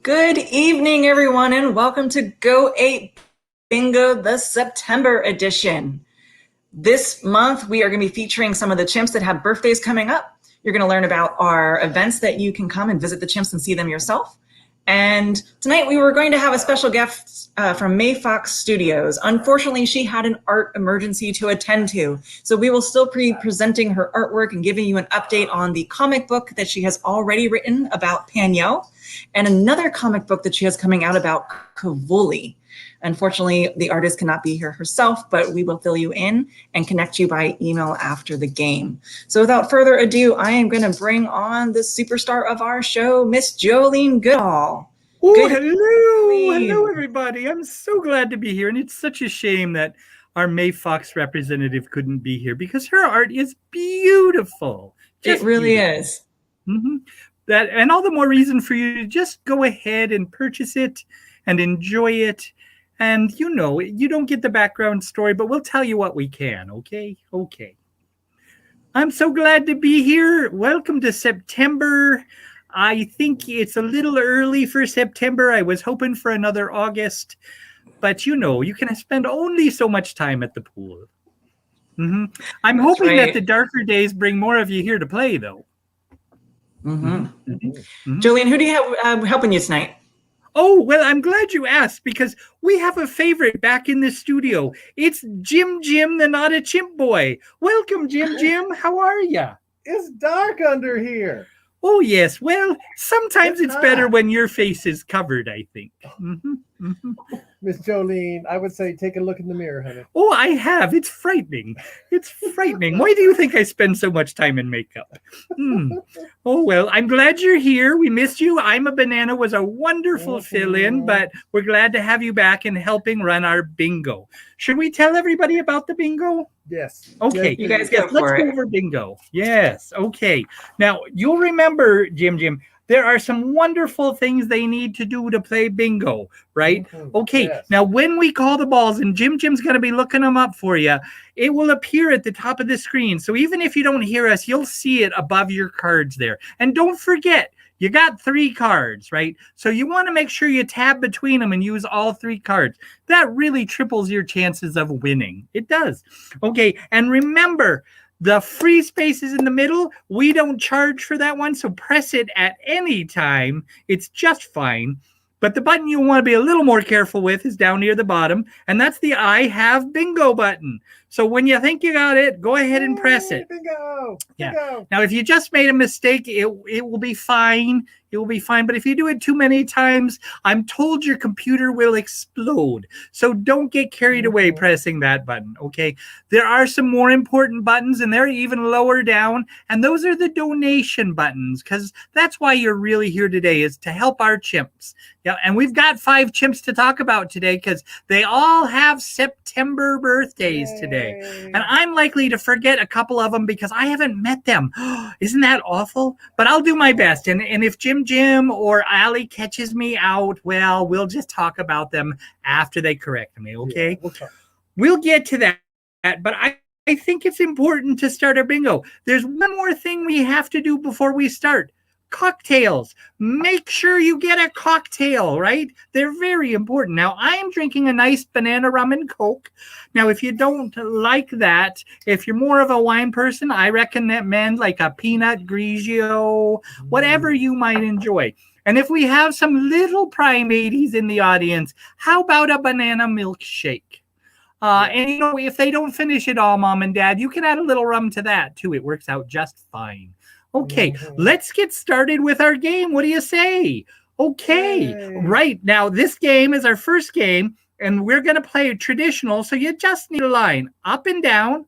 Good evening, everyone, and welcome to Go Ape Bingo, the September edition. This month, we are going to be featuring some of the chimps that have birthdays coming up. You're going to learn about our events that you can come and visit the chimps and see them yourself. And tonight, we were going to have a special guest from May Fox Studios. Unfortunately, she had an art emergency to attend to. So we will still be presenting her artwork and giving you an update on the comic book that she has already written about Panyo, and another comic book that she has coming out about Kavuli. Unfortunately, the artist cannot be here herself, but we will fill you in and connect you by email after the game. So without further ado, I am going to bring on the superstar of our show, Miss Jolene Goodall. Oh, hello, everybody. I'm so glad to be here. And it's such a shame that our May Fox representative couldn't be here because her art is beautiful. It really is. Mm-hmm. And all the more reason for you to just go ahead and purchase it and enjoy it. And you know, you don't get the background story, but we'll tell you what we can, okay? Okay. I'm so glad to be here. Welcome to September. I think it's a little early for September. I was hoping for another August. But you know, you can spend only so much time at the pool. Mm-hmm. I'm hoping that the darker days bring more of you here to play, though. Mm-hmm. Mm-hmm. Jolene, who do you have helping you tonight? Oh, well, I'm glad you asked because we have a favorite back in the studio. It's Jim the Not a Chimp Boy. Welcome, Jim. How are ya? It's dark under here. Oh, yes. Well, sometimes it's better when your face is covered, I think. Mm-hmm. Mm-hmm. Miss Jolene, I would say take a look in the mirror, honey. Oh, I have. It's frightening. It's frightening. Why do you think I spend so much time in makeup? Oh, well, I'm glad you're here. We missed you. I'm a Banana was a wonderful fill-in, but we're glad to have you back and helping run our bingo. Should we tell everybody about the bingo? Yes. Okay. You guys go Let's go over bingo. Yes. Okay. Now, you'll remember, Jim, there are some wonderful things they need to do to play bingo, right? Okay, yes. Now when we call the balls, and Jim's going to be looking them up for you, it will appear at the top of the screen. So even if you don't hear us, you'll see it above your cards there. And don't forget, you got 3 cards, right? So you want to make sure you tab between them and use all 3 cards. That really triples your chances of winning. It does. Okay, and remember, the free space is in the middle. We don't charge for that one, so press it at any time. It's just fine. But the button you want to be a little more careful with is down near the bottom, and that's the I have bingo button. So when you think you got it, go ahead and press it. Bingo! Yeah. Bingo. Now, if you just made a mistake, it will be fine. It will be fine. But if you do it too many times, I'm told your computer will explode. So don't get carried away pressing that button, okay? There are some more important buttons, and they're even lower down. And those are the donation buttons, because that's why you're really here today, is to help our chimps. Yeah, and we've got 5 chimps to talk about today because they all have September birthdays today. And I'm likely to forget a couple of them because I haven't met them. Isn't that awful? But I'll do my best. And if Jim or Allie catches me out, well, we'll just talk about them after they correct me, okay? Yeah, we'll get to that. But I think it's important to start our bingo. There's one more thing we have to do before we start. Cocktails. Make sure you get a cocktail, right? They're very important. Now, I am drinking a nice banana rum and Coke. Now, if you don't like that, if you're more of a wine person, I recommend like a Pinot Grigio, whatever you might enjoy. And if we have some little primates in the audience, how about a banana milkshake? And you know, if they don't finish it all, Mom and Dad, you can add a little rum to that too. It works out just fine. Okay, let's get started with our game. What do you say? Okay, right. Now, this game is our first game, and we're going to play traditional, so you just need a line up and down,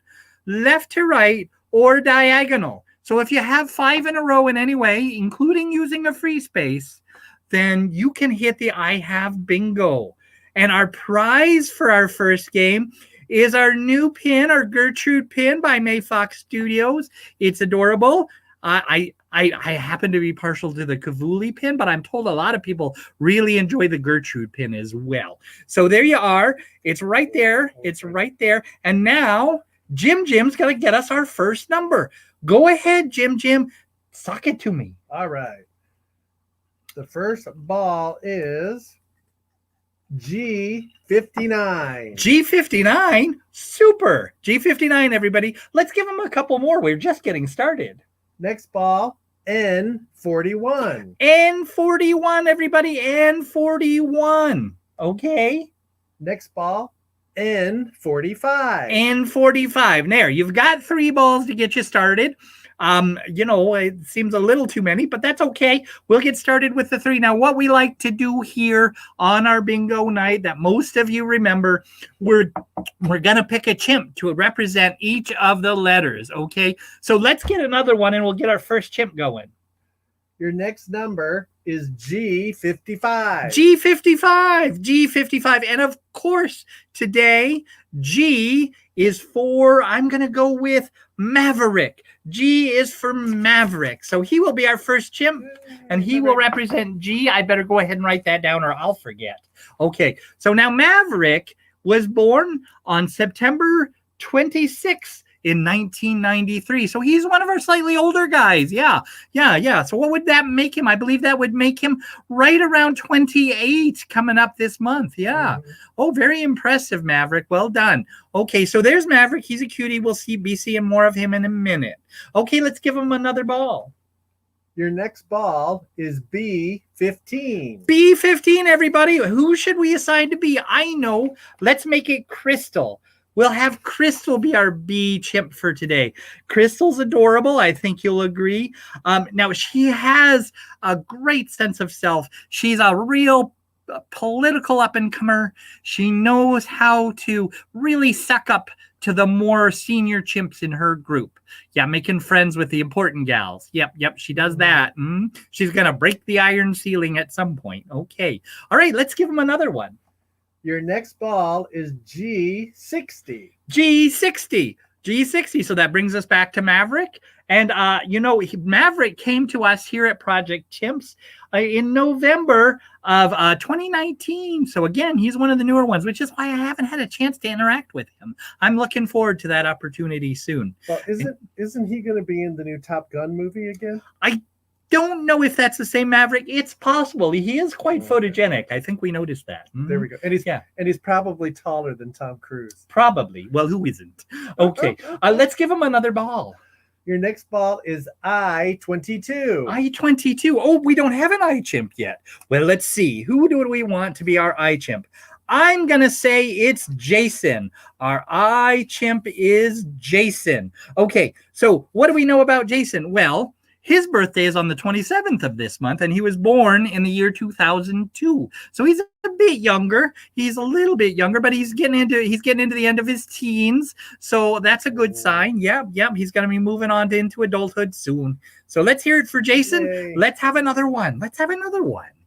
left to right, or diagonal. So if you have 5 in a row in any way, including using a free space, then you can hit the I have bingo. And our prize for our first game is our new pin, our Gertrude pin by May Fox Studios. It's adorable. I happen to be partial to the Kavuli pin, but I'm told a lot of people really enjoy the Gertrude pin as well. So there you are. It's right there. It's right there. And now Jim's going to get us our first number. Go ahead, Jim. Suck it to me. All right. The first ball is G59. G59? Super. G59, everybody. Let's give him a couple more. We're just getting started. Next ball, N41. N41, everybody. N41. Okay. Next ball, N45. N45. There, you've got 3 balls to get you started. It seems a little too many, but that's okay. We'll get started with the 3. Now, what we like to do here on our bingo night that most of you remember, we're going to pick a chimp to represent each of the letters, okay? So let's get another one and we'll get our first chimp going. Your next number is G55. G55. And of course, today, G is for, I'm going to go with Maverick. G is for Maverick. So he will be our first chimp, and he will represent G. I better go ahead and write that down or I'll forget. Okay, so now Maverick was born on September 26th in 1993. So he's one of our slightly older guys. Yeah. So what would that make him? I believe that would make him right around 28 coming up this month. Yeah. Mm-hmm. Oh, very impressive, Maverick. Well done. Okay, so there's Maverick. He's a cutie. We'll be seeing more of him in a minute. Okay, let's give him another ball. Your next ball is B15. B15, everybody. Who should we assign to B? I know. Let's make it Crystal. We'll have Crystal be our B chimp for today. Crystal's adorable. I think you'll agree. Now, she has a great sense of self. She's a real political up-and-comer. She knows how to really suck up to the more senior chimps in her group. Yeah, making friends with the important gals. Yep, she does that. She's going to break the iron ceiling at some point. Okay. All right, let's give him another one. Your next ball is G60. G60. So that brings us back to Maverick. And, Maverick came to us here at Project Chimps in November of 2019. So, again, he's one of the newer ones, which is why I haven't had a chance to interact with him. I'm looking forward to that opportunity soon. Well, isn't he going to be in the new Top Gun movie again? I don't know if that's the same Maverick. It's possible. He is quite photogenic. I think we noticed that. There we go. And he's probably taller than Tom Cruise. Probably. Well, who isn't? Okay. Let's give him another ball. Your next ball is I-22. I-22. Oh, we don't have an I-chimp yet. Well, let's see. Who do we want to be our I-chimp? I'm going to say it's Jason. Our I-chimp is Jason. Okay. So what do we know about Jason? Well, his birthday is on the 27th of this month, and he was born in the year 2002. So he's a bit younger. He's a little bit younger, but he's getting into the end of his teens. So that's a good sign. Yep. He's going to be moving on into adulthood soon. So let's hear it for Jason. Yay. Let's have another one.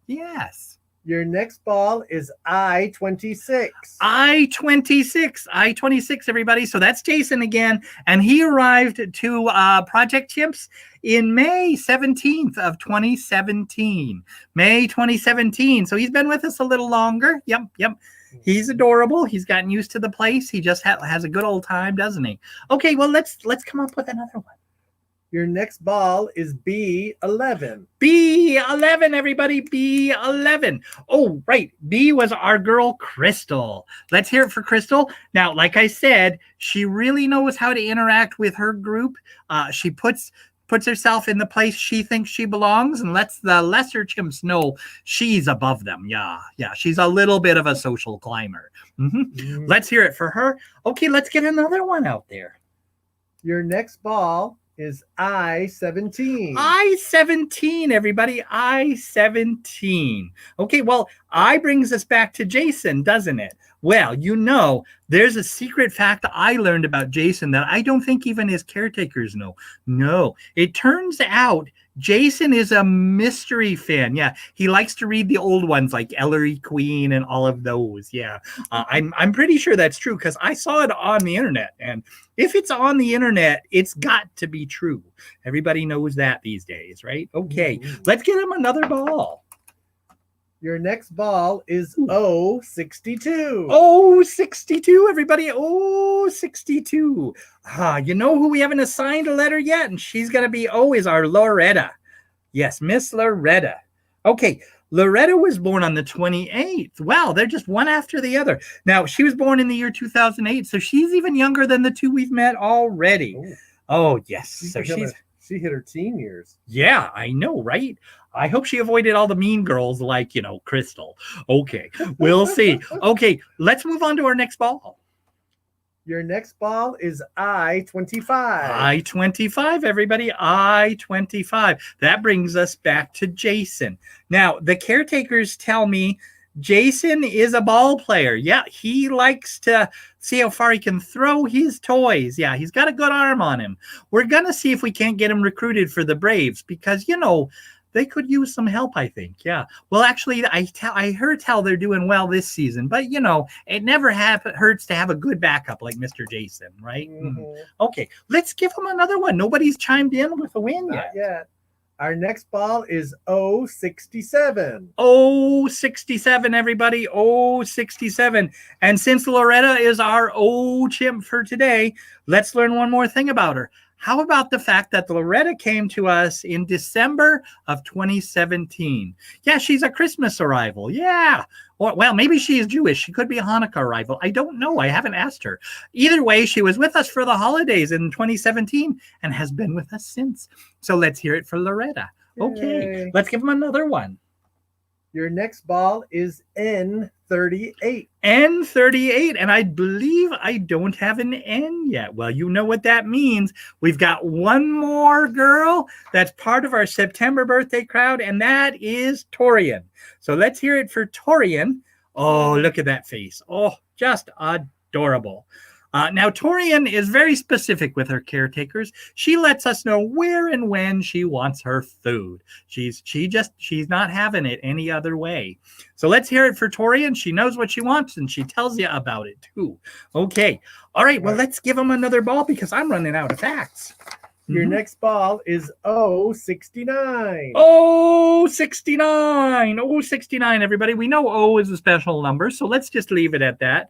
Yes. Your next ball is I-26. I-26, everybody. So that's Jason again. And he arrived to Project Chimps in May 17th of 2017. May 2017. So he's been with us a little longer. Yep. He's adorable. He's gotten used to the place. He just has a good old time, doesn't he? Okay, well, let's come up with another one. Your next ball is B11. B11, everybody. B11. Oh, right. B was our girl, Crystal. Let's hear it for Crystal. Now, like I said, she really knows how to interact with her group. She puts herself in the place she thinks she belongs and lets the lesser chimps know she's above them. Yeah. She's a little bit of a social climber. Let's hear it for her. Okay, let's get another one out there. Your next ball is I-17. I-17, everybody. I-17. Okay, well, I brings us back to Jason, doesn't it? Well, there's a secret fact I learned about Jason that I don't think even his caretakers know. No, it turns out Jason is a mystery fan. Yeah, he likes to read the old ones like Ellery Queen and all of those. Yeah, I'm pretty sure that's true because I saw it on the internet. And if it's on the internet, it's got to be true. Everybody knows that these days, right? Okay, let's get him another ball. Your next ball is O62. O62, everybody. O62. You know who we haven't assigned a letter yet? And she's going to be is our Loretta. Yes, Miss Loretta. Okay, Loretta was born on the 28th. Wow, they're just one after the other. Now, she was born in the year 2008, so she's even younger than the two we've met already. Oh, Oh, yes. she's So she's, she hit her teen years. yeah, I know, right? I hope she avoided all the mean girls like, Crystal. Okay, we'll see. Okay, let's move on to our next ball. Your next ball is I-25. I-25, everybody. I-25. That brings us back to Jason. Now, the caretakers tell me Jason is a ball player. Yeah, he likes to see how far he can throw his toys. Yeah, he's got a good arm on him. We're going to see if we can't get him recruited for the Braves because, they could use some help, I think. Yeah. Well, actually, I heard tell they're doing well this season, but it never hurts to have a good backup like Mr. Jason, right? Mm-hmm. Okay, let's give him another one. Nobody's chimed in with a win Not yet. yet. Our next ball is 067. 067, everybody. 067. And since Loretta is our chimp for today, let's learn one more thing about her. How about the fact that Loretta came to us in December of 2017? Yeah, she's a Christmas arrival. Yeah. Well, maybe she is Jewish. She could be a Hanukkah arrival. I don't know. I haven't asked her. Either way, she was with us for the holidays in 2017 and has been with us since. So let's hear it for Loretta. Okay, let's give him another one. Your next ball is N38. N38, and I believe I don't have an N yet. Well, you know what that means. We've got one more girl that's part of our September birthday crowd, and that is Taurian. So let's hear it for Taurian. Oh, look at that face. Oh, just adorable. Now, Taurian is very specific with her caretakers. She lets us know where and when she wants her food. She's not having it any other way. So let's hear it for Taurian. She knows what she wants, and she tells you about it, too. Okay. All right. Well, let's give him another ball because I'm running out of facts. Your next ball is 069. 069. 069, everybody. We know O is a special number, so let's just leave it at that.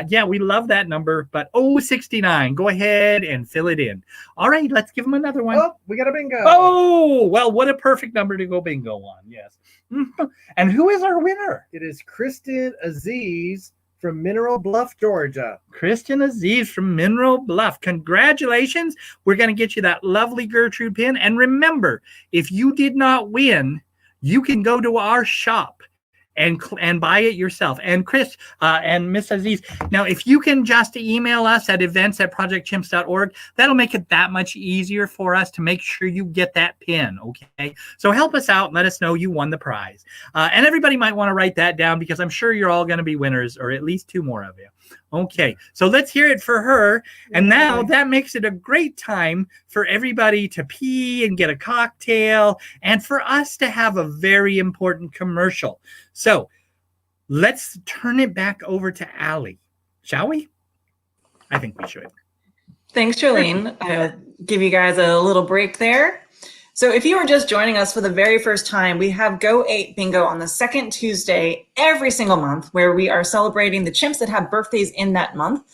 Yeah, we love that number, but 069. Go ahead and fill it in. All right, let's give them another one. Oh, we got a bingo. Oh, well, what a perfect number to go bingo on. Yes. And who is our winner? It is Kristen Aziz from Mineral Bluff, Georgia. Kristen Aziz from Mineral Bluff. Congratulations. We're going to get you that lovely Gertrude pin. And remember, if you did not win, you can go to our shop and buy it yourself. And Chris and Miss Aziz, now if you can just email us at events@projectchimps.org, that'll make it that much easier for us to make sure you get that pin, okay? So help us out and let us know you won the prize. And everybody might want to write that down because I'm sure you're all going to be winners, or at least two more of you. Okay, so let's hear it for her. And now that makes it a great time for everybody to pee and get a cocktail and for us to have a very important commercial. So let's turn it back over to Allie, shall we? I think we should. Thanks, Jolene. I'll give you guys a little break there. So if you are just joining us for the very first time, we have Go Ape Bingo on the second Tuesday every single month, where we are celebrating the chimps that have birthdays in that month.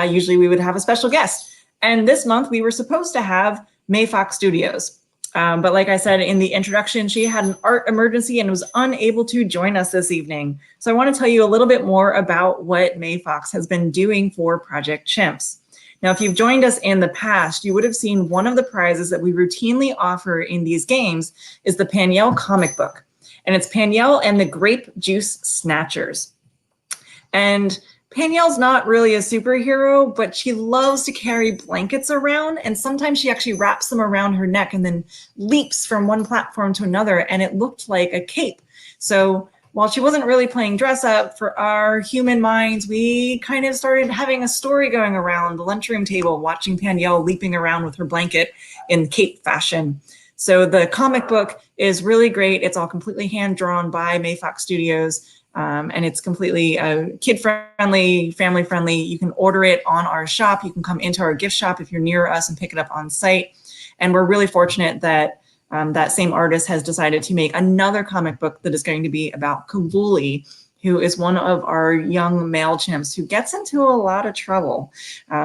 Usually we would have a special guest. And this month we were supposed to have May Fox Studios. But like I said in the introduction, she had an art emergency and was unable to join us this evening. So I want to tell you a little bit more about what May Fox has been doing for Project Chimps. Now, if you've joined us in the past, you would have seen one of the prizes that we routinely offer in these games is the Panielle comic book. And it's Panielle and the Grape Juice Snatchers. And Panielle's not really a superhero, but she loves to carry blankets around. And sometimes she actually wraps them around her neck and then leaps from one platform to another. And it looked like a cape. So while she wasn't really playing dress up, for our human minds, we kind of started having a story going around the lunchroom table, watching Panielle leaping around with her blanket in cape fashion. So the comic book is really great. It's all completely hand-drawn by May Fox Studios, and it's completely kid-friendly, family-friendly. You can order it on our shop. You can come into our gift shop if you're near us and pick it up on site. And we're really fortunate that that same artist has decided to make another comic book that is going to be about Kavuli, who is one of our young male chimps who gets into a lot of trouble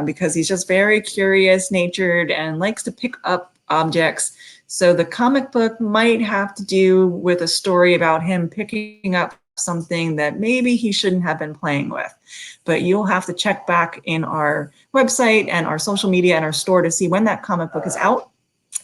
because he's just very curious natured and likes to pick up objects. So the comic book might have to do with a story about him picking up something that maybe he shouldn't have been playing with. But you'll have to check back in our website and our social media and our store to see when that comic book is out.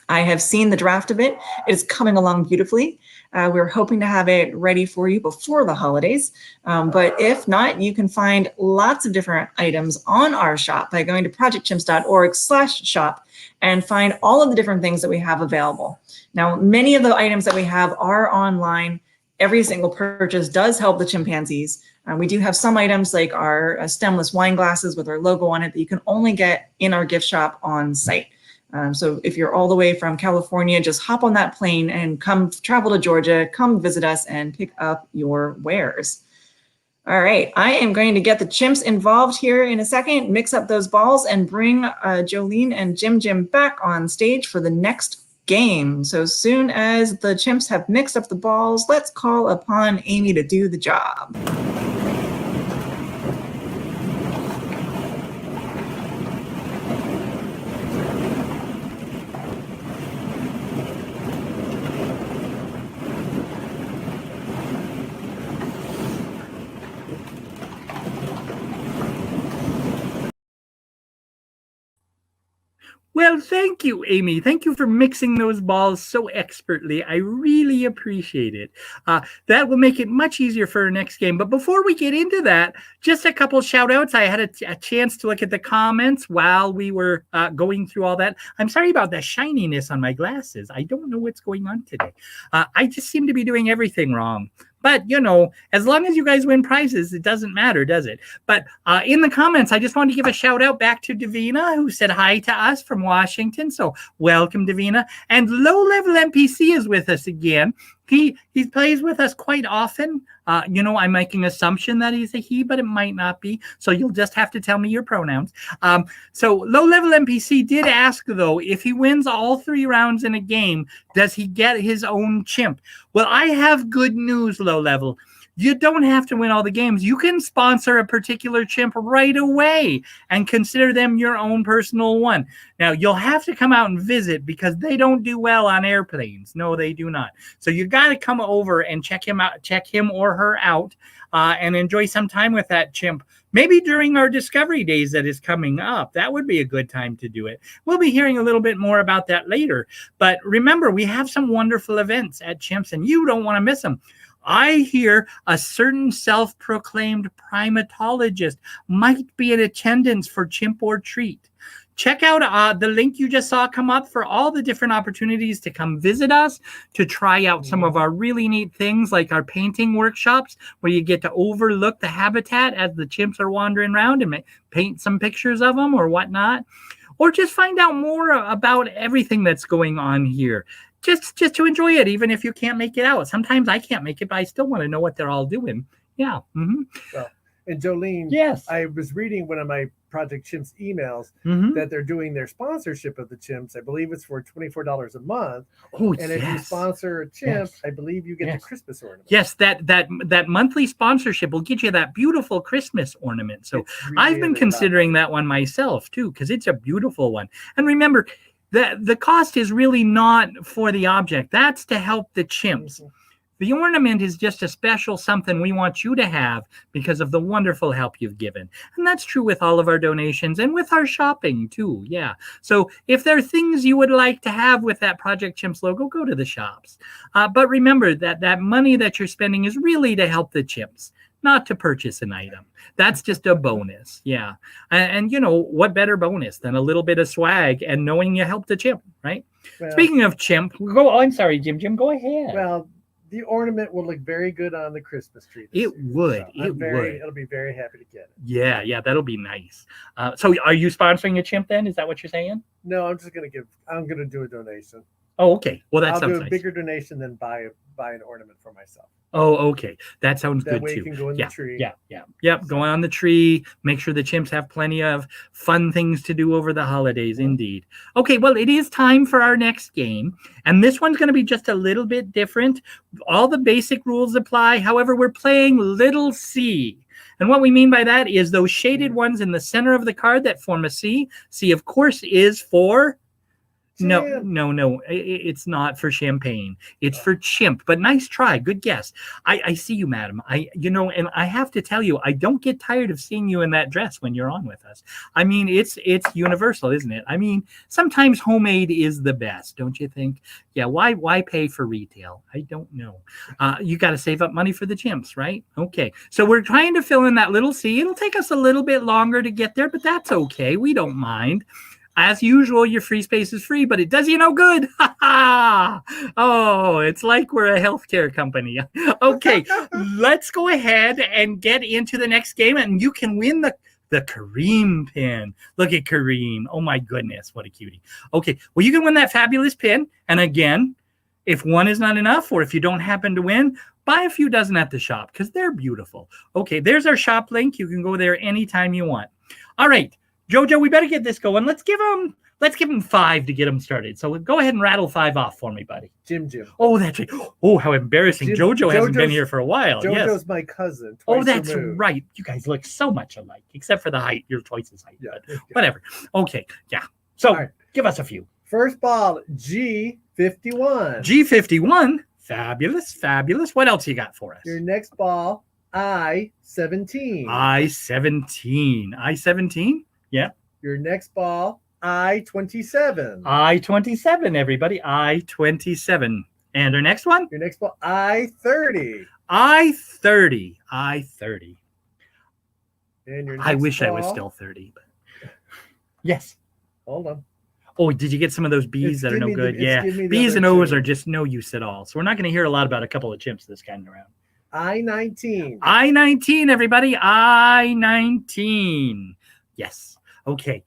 I have seen the draft of it. It's coming along beautifully. We're hoping to have it ready for you before the holidays. But if not, you can find lots of different items on our shop by going to projectchimps.org/shop and find all of the different things that we have available. Now, many of the items that we have are online. Every single purchase does help the chimpanzees. We do have some items like our stemless wine glasses with our logo on it that you can only get in our gift shop on site. So if you're all the way from California, just hop on that plane and come travel to Georgia, come visit us and pick up your wares. All right, I am going to get the chimps involved here in a second, mix up those balls and bring Jolene and Jim back on stage for the next game. So soon as the chimps have mixed up the balls, let's call upon Amy to do the job. Well, thank you, Amy. Thank you for mixing those balls so expertly. I really appreciate it. That will make it much easier for our next game. But before we get into that, just a couple shout outs. I had a chance to look at the comments while we were going through all that. I'm sorry about the shininess on my glasses. I don't know what's going on today. I just seem to be doing everything wrong. But, you know, as long as you guys win prizes, it doesn't matter, does it? But in the comments, I just wanted to give a shout out back to Davina, who said hi to us from Washington. So welcome, Davina. And Low Level NPC is with us again. He plays with us quite often. You know, I'm making an assumption that he's a he, but it might not be. So you'll just have to tell me your pronouns. So Low Level NPC did ask, though, if he wins all 3 rounds in a game, does he get his own chimp? Well, I have good news, Low Level. You don't have to win all the games. You can sponsor a particular chimp right away and consider them your own personal one. Now, you'll have to come out and visit because they don't do well on airplanes. No, they do not. So you got to come over and check him out, check him or her out, and enjoy some time with that chimp. Maybe during our Discovery Days that is coming up. That would be a good time to do it. We'll be hearing a little bit more about that later. But remember, we have some wonderful events at Chimps, and you don't want to miss them. I hear a certain self-proclaimed primatologist might be in attendance for Chimp or Treat. Check out the link you just saw come up for all the different opportunities to come visit us, to try out some of our really neat things like our painting workshops where you get to overlook the habitat as the chimps are wandering around and paint some pictures of them or whatnot. Or just find out more about everything that's going on here. Just to enjoy it, even if you can't make it out. Sometimes I can't make it, but I still want to know what they're all doing. Yeah. Mm-hmm. Well, and Jolene, yes, I was reading one of my Project Chimps emails that they're doing their sponsorship of the chimps. I believe it's for $24 a month. Oh, and if you sponsor a chimp, I believe you get the Christmas ornament. Yes, that monthly sponsorship will get you that beautiful Christmas ornament. So really, I've been considering that one myself too, because it's a beautiful one. And remember, the cost is really not for the object. That's to help the chimps. The ornament is just a special something we want you to have because of the wonderful help you've given. And that's true with all of our donations and with our shopping too. Yeah. So if there are things you would like to have with that Project Chimps logo, go to the shops. But remember that money that you're spending is really to help the chimps, not to purchase an item. That's just a bonus. Yeah. And you know, what better bonus than a little bit of swag and knowing you helped the chimp, right? Well, speaking of chimp, I'm sorry, Jim, go ahead. Well, the ornament will look very good on the Christmas tree. It would. So it'll be very happy to get it. Yeah, that'll be nice. So are you sponsoring a chimp then? Is that what you're saying? No, I'm going to do a donation. Oh, okay. Well, that sounds nice. I'll do a bigger donation than buy an ornament for myself. Oh, okay. That sounds good too. That way it can go in the tree. Yep. Go on the tree. Make sure the chimps have plenty of fun things to do over the holidays. Indeed. Okay, well, it is time for our next game. And this one's going to be just a little bit different. All the basic rules apply. However, we're playing Little C. And what we mean by that is those shaded ones in the center of the card that form a C. C, of course, is for chimp. No. It's not for champagne. It's for chimp. But nice try. Good guess. I see you, madam. And I have to tell you, I don't get tired of seeing you in that dress when you're on with us. I mean, it's universal, isn't it? I mean, sometimes homemade is the best, don't you think? Yeah. Why pay for retail? I don't know. You got to save up money for the chimps, right? Okay. So we're trying to fill in that little C. It'll take us a little bit longer to get there, but that's okay. We don't mind. As usual, your free space is free, but it does you no good. Oh, it's like we're a healthcare company. Okay, let's go ahead and get into the next game, and you can win the Kareem pin. Look at Kareem. Oh my goodness, what a cutie. Okay, well, you can win that fabulous pin. And again, if one is not enough, or if you don't happen to win, buy a few dozen at the shop because they're beautiful. Okay, there's our shop link. You can go there anytime you want. All right, Jojo, we better get this going. Let's give them 5 to get them started. So go ahead and rattle 5 off for me, buddy. Jim. Oh, that's right. Oh, how embarrassing. Jojo hasn't been here for a while. Jojo's my cousin. Oh, that's right. You guys look so much alike, except for the height. You're twice his height. Yeah. Whatever. Okay, yeah. So give us a few. First ball, G51. G51. Fabulous. What else you got for us? Your next ball, I-17. I-17. Yeah. Your next ball, I-27. I-27, everybody. I-27. And our next one? Your next ball, I-30. I-30. And your next I wish ball, I was still 30. But... Yes. Hold on. Oh, did you get some of those B's that are no good? Yeah. B's and O's are just no use at all. So we're not going to hear a lot about a couple of chimps this kind of round. I-19. I-19, everybody. I-19. Yes. Okay.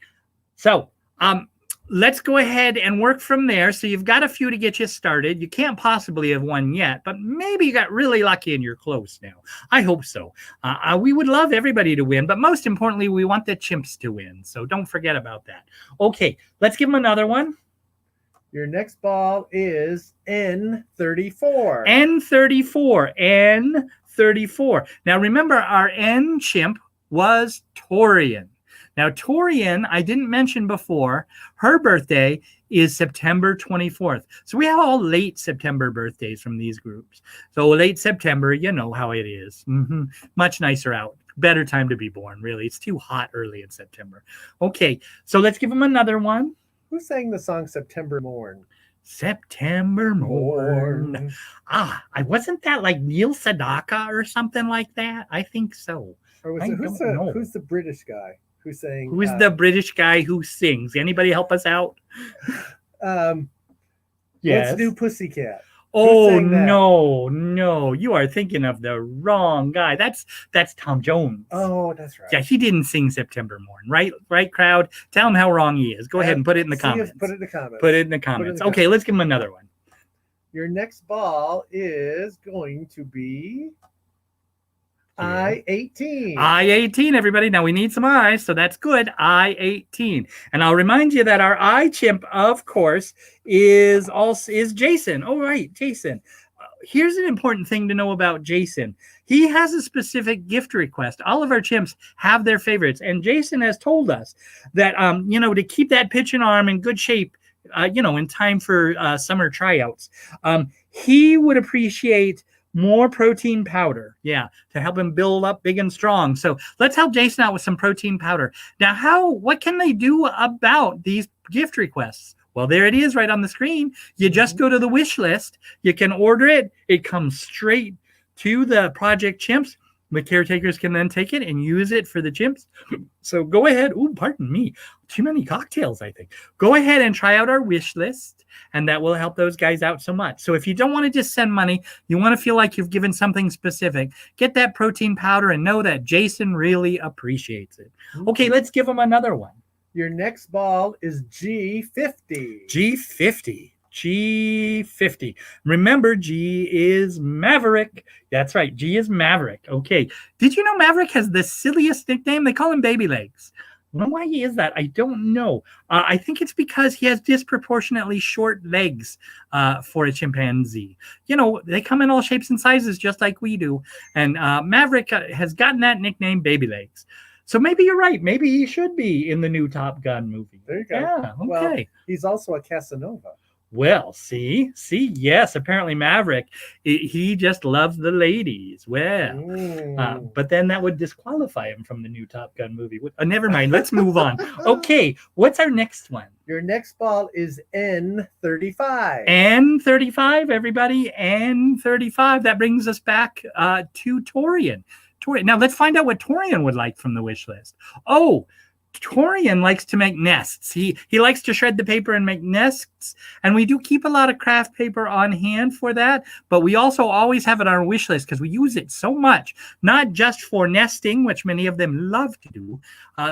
So let's go ahead and work from there. So you've got a few to get you started. You can't possibly have won yet, but maybe you got really lucky and you're close now. I hope so. We would love everybody to win, but most importantly, we want the chimps to win. So don't forget about that. Okay. Let's give them another one. Your next ball is N34. N34. Now remember, our N chimp was Taurian. Now, Taurian, I didn't mention before, her birthday is September 24th. So we have all late September birthdays from these groups. So late September, you know how it is. Much nicer out. Better time to be born, really. It's too hot early in September. Okay, so let's give them another one. Who sang the song September Morn? September Morn. Wasn't that like Neil Sedaka or something like that? I think so. Or was who's the British guy who sang? Who's the British guy who sings? Anybody help us out? Yes. Let's do Pussycat. Oh, no. You are thinking of the wrong guy. That's Tom Jones. Oh, that's right. Yeah, he didn't sing September Morn, right? Right, crowd? Tell him how wrong he is. Go ahead and put it in the comments. Put it in the comments. Okay, let's give him another one. Your next ball is going to be I-18. I-18, everybody. Now we need some I's, so that's good. I-18. And I'll remind you that our I chimp, of course, is Jason. Oh, right, Jason. Here's an important thing to know about Jason. He has a specific gift request. All of our chimps have their favorites. And Jason has told us that, to keep that pitch and arm in good shape, in time for summer tryouts, he would appreciate more protein powder, to help him build up big and strong. So let's help Jason out with some protein powder. Now, what can they do about these gift requests? Well, there it is right on the screen. You just go to the wish list. You can order it. It comes straight to the Project Chimps. The caretakers can then take it and use it for the chimps. So go ahead. Oh, pardon me. Too many cocktails, I think. Go ahead and try out our wish list, and that will help those guys out so much. So if you don't want to just send money, you want to feel like you've given something specific, get that protein powder and know that Jason really appreciates it. Okay, let's give him another one. Your next ball is G50. G50. Remember, G is Maverick. That's right. G is Maverick. Okay. Did you know Maverick has the silliest nickname? They call him Baby Legs. I don't know why he is that. I don't know. I think it's because he has disproportionately short legs for a chimpanzee. They come in all shapes and sizes just like we do. And Maverick has gotten that nickname, Baby Legs. So maybe you're right. Maybe he should be in the new Top Gun movie. There you go. Yeah, okay. Well, he's also a Casanova. Well, see, yes, apparently Maverick, he just loves the ladies. Well, but then that would disqualify him from the new Top Gun movie. Never mind, let's move on. Okay, what's our next one? Your next ball is N35. N35, everybody, N35. That brings us back to Taurian. Now, let's find out what Taurian would like from the wish list. Oh, Taurian likes to make nests. He likes to shred the paper and make nests, and we do keep a lot of craft paper on hand for that, but we also always have it on our wish list because we use it so much, not just for nesting, which many of them love to do.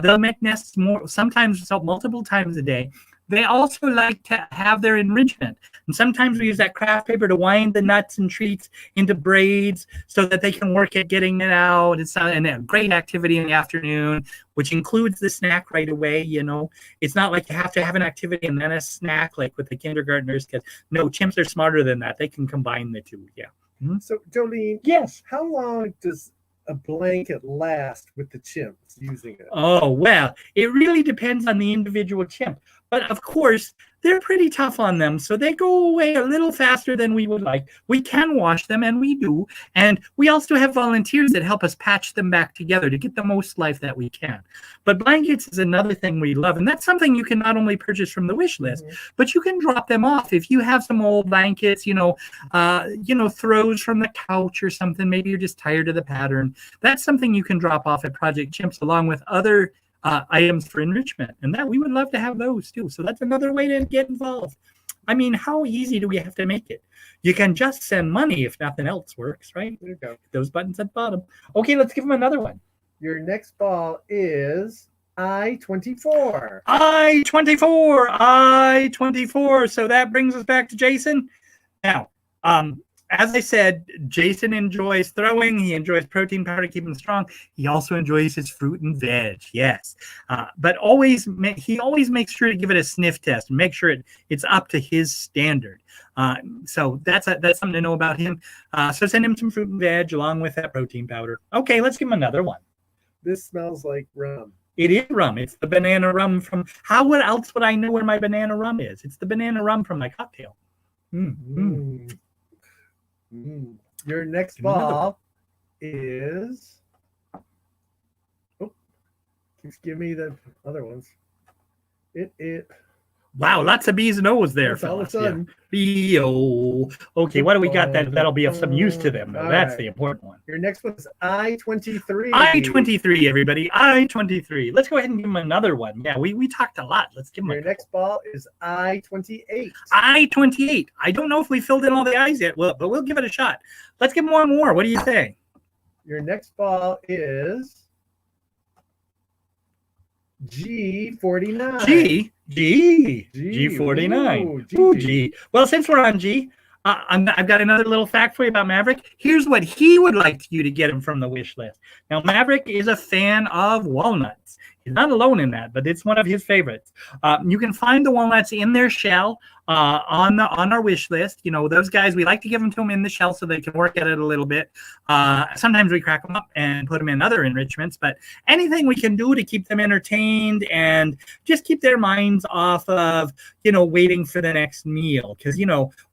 They'll make nests sometimes multiple times a day. They also like to have their enrichment. And sometimes we use that craft paper to wind the nuts and treats into braids so that they can work at getting it out. It's a great activity in the afternoon, which includes the snack right away. It's not like you have to have an activity and then a snack like with the kindergartners. Because no, chimps are smarter than that. They can combine the two. Yeah. Mm-hmm. So, Jolene, yes, how long does a blanket last with the chimps using it? Oh, well, it really depends on the individual chimp. But of course, they're pretty tough on them, so they go away a little faster than we would like. We can wash them, and we do. And we also have volunteers that help us patch them back together to get the most life that we can. But blankets is another thing we love, and that's something you can not only purchase from the wish list, but you can drop them off. If you have some old blankets, throws from the couch or something, maybe you're just tired of the pattern, that's something you can drop off at Project Chimps along with other items for enrichment, and that we would love to have those too. So that's another way to get involved. I mean, how easy do we have to make it? You can just send money if nothing else works, right? There you go. Those buttons at the bottom. Okay, let's give them another one. Your next ball is I-24. I-24. So that brings us back to Jason. Now, as I said, Jason enjoys throwing. He enjoys protein powder to keep him strong. He also enjoys his fruit and veg. Yes. But he always makes sure to give it a sniff test and make sure it's up to his standard. So that's something to know about him. So send him some fruit and veg along with that protein powder. Okay, let's give him another one. This smells like rum. It is rum. It's the banana rum from... What else would I know where my banana rum is? It's the banana rum from my cocktail. Your next ball is... just give me the other ones. Wow, lots of B's and O's there. All of a sudden. B-O. Okay, what do we got that'll be of some use to them? That's right. The important one. Your next one is I-23. I-23, everybody. I-23. Let's go ahead and give them another one. Yeah, we talked a lot. Let's give them Your next ball is I-28. I-28. I don't know if we filled in all the I's yet, but we'll give it a shot. Let's give them one more. What do you say? Your next ball is G49. G49. Ooh, G. Well, since we're on G, I've got another little fact for you about Maverick. Here's what he would like you to get him from the wish list. Now, Maverick is a fan of walnuts. He's not alone in that, but it's one of his favorites. You can find the walnuts in their shell on our wish list. Those guys, we like to give them to them in the shell so they can work at it a little bit. Sometimes we crack them up and put them in other enrichments, but anything we can do to keep them entertained and just keep their minds off of, waiting for the next meal. Because,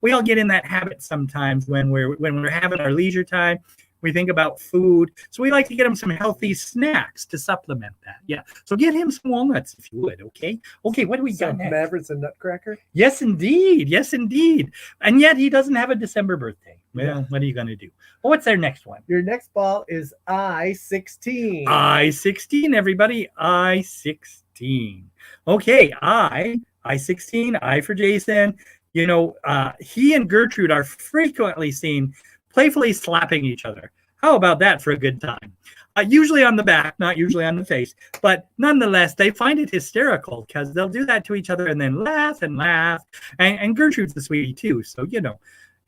we all get in that habit sometimes when we're having our leisure time. We think about food. So we like to get him some healthy snacks to supplement that. Yeah. So get him some walnuts if you would. Okay. Okay. What do we got next? Mavericks and Nutcracker? Yes, indeed. Yes, indeed. And yet he doesn't have a December birthday. Well, what are you going to do? Well, what's our next one? Your next ball is I-16. I-16, everybody. I-16. Okay. I-16. I for Jason. He and Gertrude are frequently seen playfully slapping each other. How about that for a good time? Usually on the back, not usually on the face, but nonetheless, they find it hysterical because they'll do that to each other and then laugh and laugh. And Gertrude's a sweetie too. So,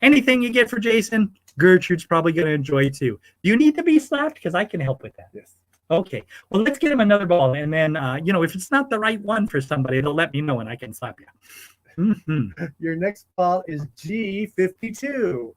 anything you get for Jason, Gertrude's probably going to enjoy too. Do you need to be slapped? Because I can help with that. Yes. Okay. Well, let's get him another ball. And then, if it's not the right one for somebody, they'll let me know and I can slap you. Mm-hmm. Your next ball is G52.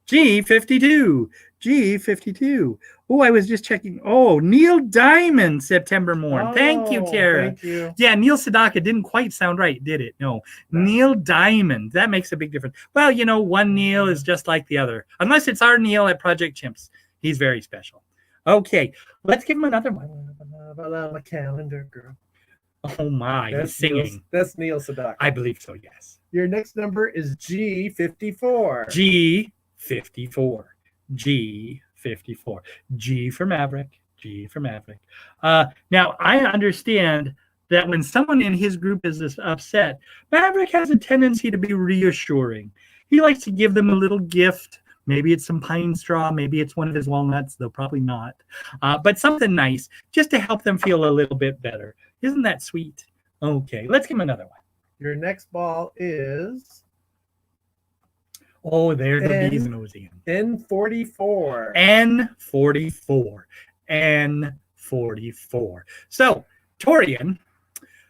G52. G52. Oh, I was just checking. Oh, Neil Diamond, September Morn. Thank you, Tara. Thank you. Yeah, Neil Sedaka didn't quite sound right, did it? No. Neil Diamond. That makes a big difference. Well, one Neil is just like the other. Unless it's our Neil at Project Chimps. He's very special. Okay, let's give him another one. I'm a calendar girl. Oh my, he's singing. That's Neil Sedaka. I believe so, yes. Your next number is G54. G54. G54. G for Maverick. G for Maverick. Now, I understand that when someone in his group is upset, Maverick has a tendency to be reassuring. He likes to give them a little gift. Maybe it's some pine straw. Maybe it's one of his walnuts, though probably not. But something nice just to help them feel a little bit better. Isn't that sweet? Okay, let's give him another one. Your next ball is... Oh, there's the bees nosing. N44. N44. N44. So, Taurian,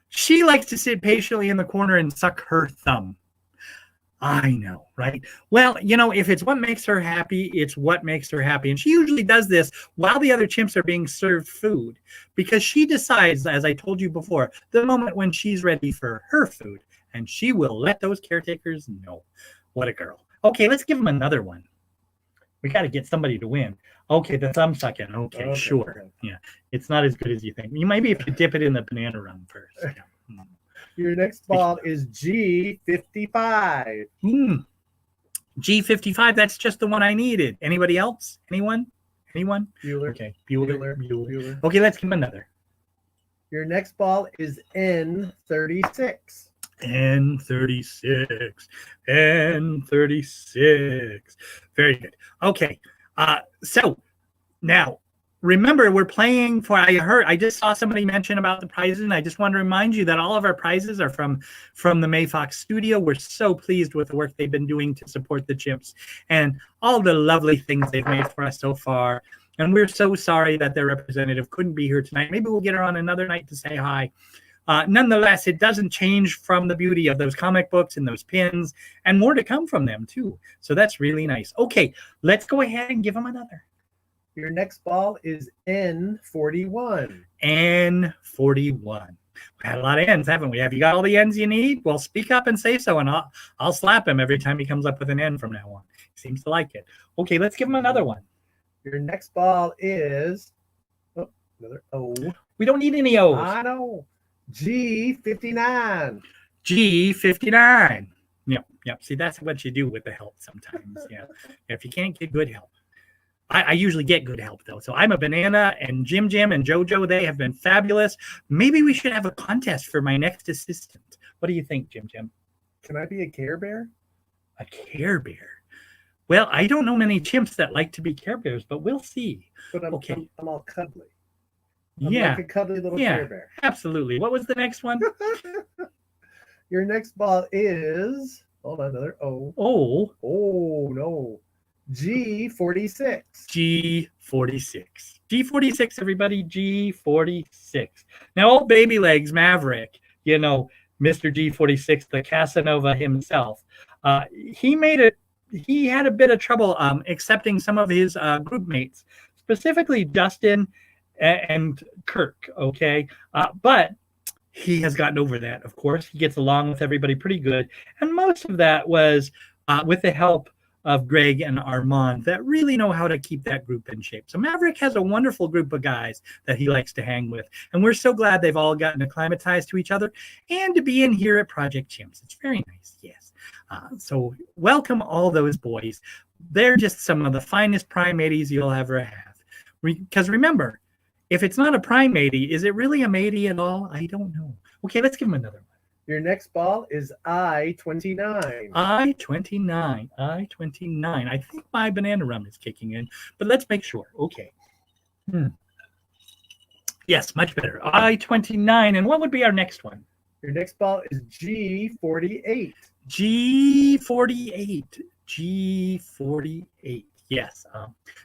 she likes to sit patiently in the corner and suck her thumb. I know, right? Well, if it's what makes her happy, it's what makes her happy. And she usually does this while the other chimps are being served food because she decides, as I told you before, the moment when she's ready for her food, and she will let those caretakers know. What a girl. Okay, let's give them another one. We got to get somebody to win. Okay, the thumb sucking. Okay, sure. Okay. Yeah, it's not as good as you think. You maybe if you dip it in the banana rum first. Yeah. Your next ball is G55. G55, that's just the one I needed. Anybody else? Anyone? Bueller. Okay, Bueller. Okay, let's give him another. Your next ball is N36. N36. Very good. Okay. So now remember, we're playing for, I just saw somebody mention about the prizes, and I just want to remind you that all of our prizes are from the Mayfox studio. We're so pleased with the work they've been doing to support the chimps and all the lovely things they've made for us so far. And we're so sorry that their representative couldn't be here tonight. Maybe we'll get her on another night to say hi. Nonetheless, it doesn't change from the beauty of those comic books and those pins, and more to come from them too. So that's really nice. Okay, let's go ahead and give them another. Your next ball is N41. N41. We had a lot of N's, haven't we? Have you got all the N's you need? Well, speak up and say so, and I'll slap him every time he comes up with an N from now on. He seems to like it. Okay, let's give him another one. Your next ball is another O. We don't need any O's. I know. G59. G59. Yep. See, that's what you do with the help sometimes. Yeah. If you can't get good help. I usually get good help, though. So I'm a banana, and Jim and JoJo, they have been fabulous. Maybe we should have a contest for my next assistant. What do you think, Jim? Can I be a Care Bear? A Care Bear? Well, I don't know many chimps that like to be Care Bears, but we'll see. But I'm all cuddly. I'm like a cuddly little Care Bear. Absolutely. What was the next one? Your next ball is, hold on, another O. Oh, no. G46. G46, everybody. G46. Now, old baby legs Maverick, Mr. G46, the Casanova himself, he had a bit of trouble accepting some of his group mates, specifically Dustin and Kirk, okay? But he has gotten over that, of course. He gets along with everybody pretty good. And most of that was with the help of Greg and Armand that really know how to keep that group in shape. So Maverick has a wonderful group of guys that he likes to hang with. And we're so glad they've all gotten acclimatized to each other and to be in here at Project Chimps. It's very nice, yes. So welcome all those boys. They're just some of the finest primates you'll ever have. Because remember, if it's not a primate, is it really a matey at all? I don't know. Okay, let's give him another one. Your next ball is I-29. I-29. I think my banana rum is kicking in, but let's make sure. Okay. Yes, much better. I-29. And what would be our next one? Your next ball is G48. G48. Yes.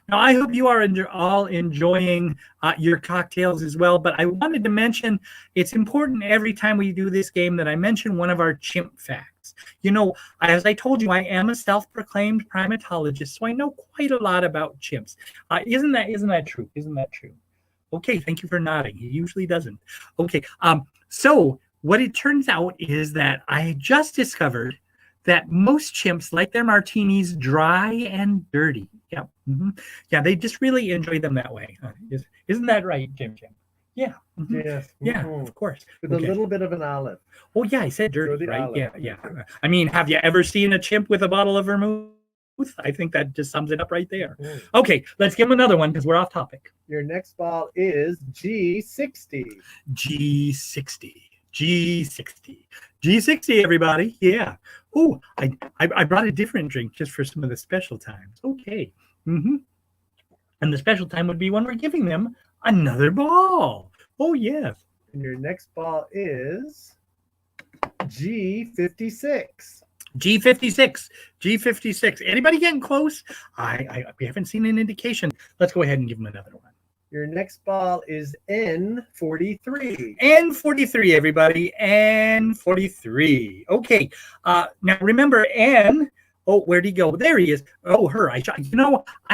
Now, I hope you are all enjoying your cocktails as well, but I wanted to mention it's important every time we do this game that I mention one of our chimp facts. You know, as I told you, I am a self-proclaimed primatologist, so I know quite a lot about chimps. Isn't that true? Isn't that true? Okay, thank you for nodding. He usually doesn't. Okay, so what it turns out is that I just discovered that most chimps like their martinis dry and dirty. Yeah, yeah, they just really enjoy them that way. Isn't that right, Jim? Yeah. Yes. Yeah, of course. With a little bit of an olive. Oh, yeah, I said dirty, right? Olive. Yeah. I mean, have you ever seen a chimp with a bottle of vermouth? I think that just sums it up right there. Okay, let's give him another one because we're off topic. Your next ball is G60. G60, everybody. Yeah. Oh, I brought a different drink just for some of the special times. Okay. And the special time would be when we're giving them another ball. Oh, yes. And your next ball is G56. G56. Anybody getting close? We haven't seen an indication. Let's go ahead and give them another one. Your next ball is N43. N43, everybody. N43. Okay. Now remember N. Oh, where'd he go? There he is. Oh, her. I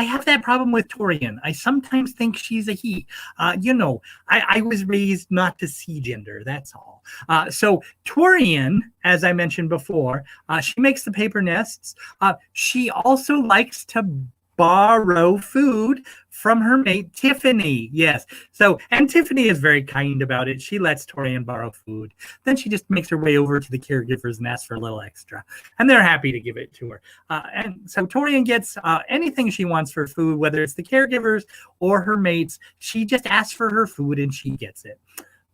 have that problem with Taurian. I sometimes think she's a he. I was raised not to see gender. That's all. So Taurian, as I mentioned before, she makes the paper nests. She also likes to borrow food from her mate Tiffany. Yes. So, and Tiffany is very kind about it. She lets Taurian borrow food. Then she just makes her way over to the caregivers and asks for a little extra. And they're happy to give it to her. And so Taurian gets anything she wants for food, whether it's the caregivers or her mates. She just asks for her food and she gets it.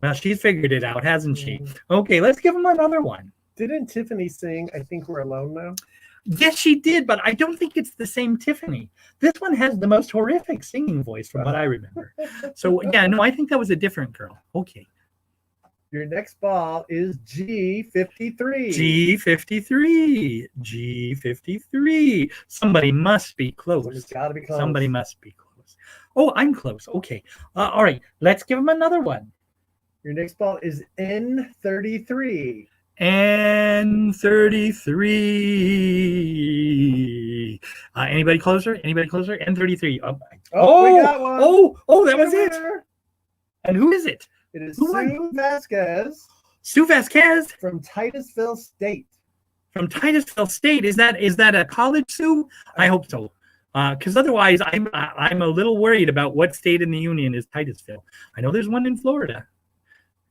Well, she's figured it out, hasn't she? Okay, let's give them another one. Didn't Tiffany sing I Think We're Alone Now? Yes, she did, but I don't think it's the same Tiffany. This one has the most horrific singing voice from what I remember. So, yeah, no, I think that was a different girl. Okay. Your next ball is G53. G53. Somebody must be close. Somebody's got to be close. Somebody must be close. Oh, I'm close. Okay. All right. Let's give him another one. Your next ball is N33. N33. Anybody closer? N33. We got one. Oh, that was it. And who is it? It is Sue Vasquez. Sue Vasquez from Titusville State. From Titusville State. Is that a college Sue? I hope so. Because otherwise, I'm a little worried about what state in the union is Titusville. I know there's one in Florida.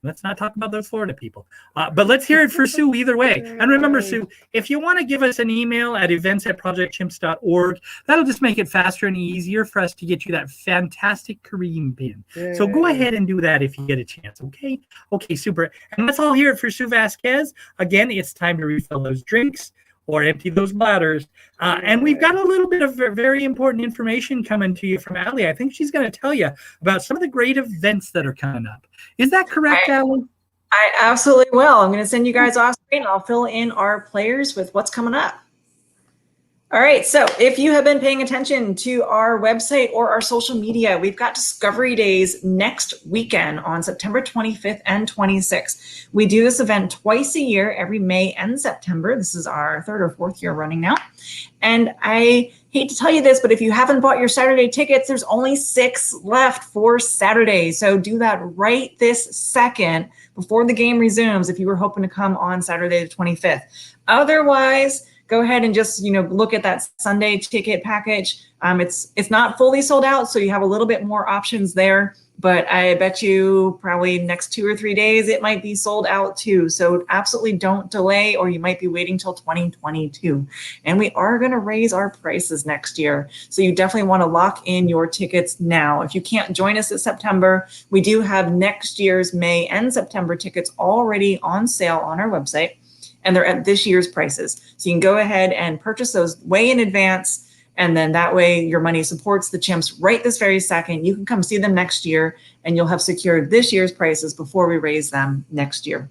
Let's not talk about those Florida people. But let's hear it for Sue either way. And remember, Sue, if you want to give us an email at events@projectchimps.org, that'll just make it faster and easier for us to get you that fantastic Kareem pin. So go ahead and do that if you get a chance, okay? Okay, super. And let's all hear it for Sue Vasquez. Again, it's time to refill those drinks or empty those bladders. And we've got a little bit of very important information coming to you from Allie. I think she's going to tell you about some of the great events that are coming up. Is that correct, Allie? I absolutely will. I'm going to send you guys off screen. I'll fill in our players with what's coming up. All right, so if you have been paying attention to our website or our social media, we've got Discovery Days next weekend on September 25th and 26th. We do this event twice a year, every May and September. This is our third or fourth year running now. And I hate to tell you this, but if you haven't bought your Saturday tickets, there's only 6 left for Saturday. So do that right this second before the game resumes if you were hoping to come on Saturday the 25th. Otherwise, go ahead and just, look at that Sunday ticket package. It's not fully sold out, so you have a little bit more options there. But I bet you probably next 2 or 3 days, it might be sold out too. So absolutely don't delay, or you might be waiting till 2022. And we are going to raise our prices next year. So you definitely want to lock in your tickets now. If you can't join us this September, we do have next year's May and September tickets already on sale on our website. And they're at this year's prices. So you can go ahead and purchase those way in advance. And then that way your money supports the chimps right this very second. You can come see them next year and you'll have secured this year's prices before we raise them next year.